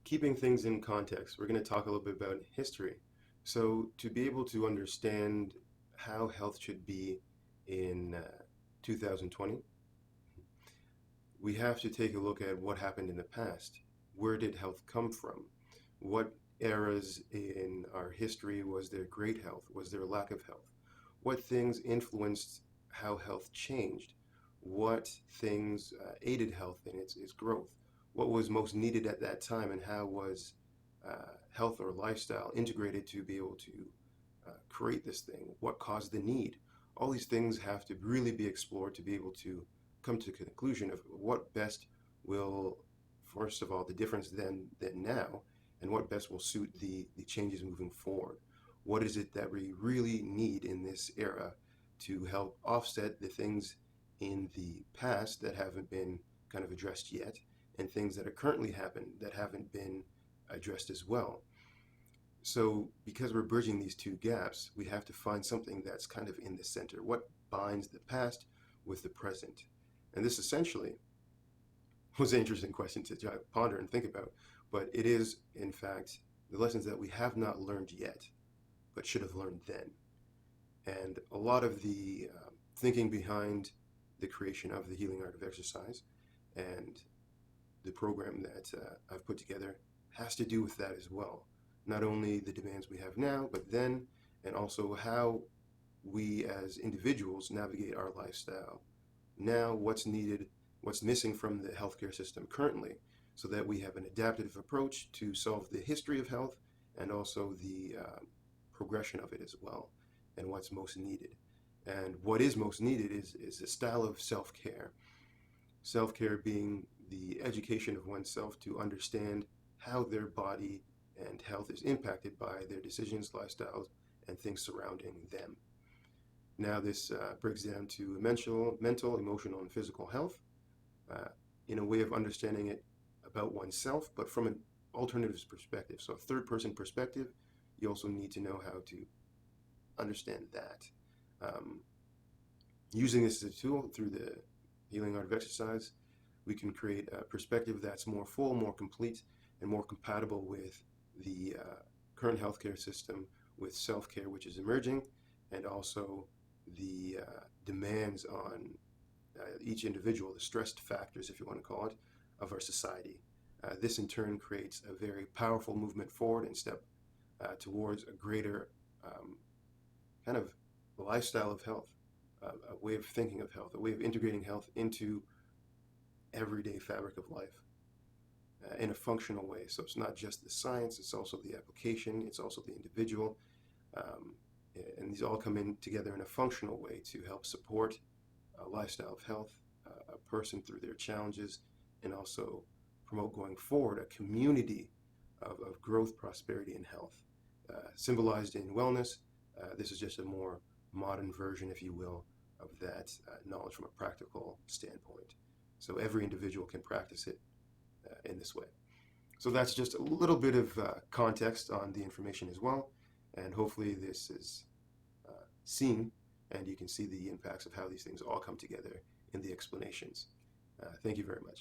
keeping things in context, we're going to talk a little bit about history. So, to be able to understand how health should be in 2020, we have to take a look at what happened in the past. Where did health come from? What eras in our history was there great health? Was there a lack of health? What things influenced how health changed? What things aided health in its growth? What was most needed at that time, and how was health or lifestyle integrated to be able to create this thing? What caused the need? All these things have to really be explored to be able to come to a conclusion of what best will, first of all, the difference then than now, and what best will suit the changes moving forward. What is it that we really need in this era to help offset the things in the past that haven't been kind of addressed yet, and things that are currently happening that haven't been addressed as well? So, because we're bridging these two gaps, we have to find something that's kind of in the center. What binds the past with the present? And this essentially was an interesting question to ponder and think about, but it is, in fact, the lessons that we have not learned yet, but should have learned then. And a lot of the thinking behind the creation of the Healing Art of Exercise and the program that I've put together has to do with that as well. Not only the demands we have now, but then, and also how we as individuals navigate our lifestyle now, what's needed, what's missing from the healthcare system currently, so that we have an adaptive approach to solve the history of health and also the progression of it as well, and what's most needed. And what is most needed is a style of self-care. Self-care being the education of oneself to understand how their body and health is impacted by their decisions, lifestyles, and things surrounding them. Now, this breaks down to mental, emotional, and physical health in a way of understanding it about oneself, but from an alternative perspective. So, a third person perspective, you also need to know how to understand that. Um, Using this as a tool through the Healing Art of Exercise, we can create a perspective that's more full, more complete, and more compatible with the current healthcare system, with self care, which is emerging, and also the demands on each individual, the stressed factors, if you want to call it, of our society. This in turn creates a very powerful movement forward and step towards a greater kind of lifestyle of health, a way of thinking of health, a way of integrating health into everyday fabric of life in a functional way. So it's not just the science, it's also the application, it's also the individual. Um, and these all come in together in a functional way to help support a lifestyle of health, a person through their challenges, and also promote going forward a community of growth, prosperity, and health. Symbolized in wellness, this is just a more modern version, if you will, of that knowledge from a practical standpoint. So every individual can practice it in this way. So that's just a little bit of context on the information as well, and hopefully this is seen and you can see the impacts of how these things all come together in the explanations. Thank you very much.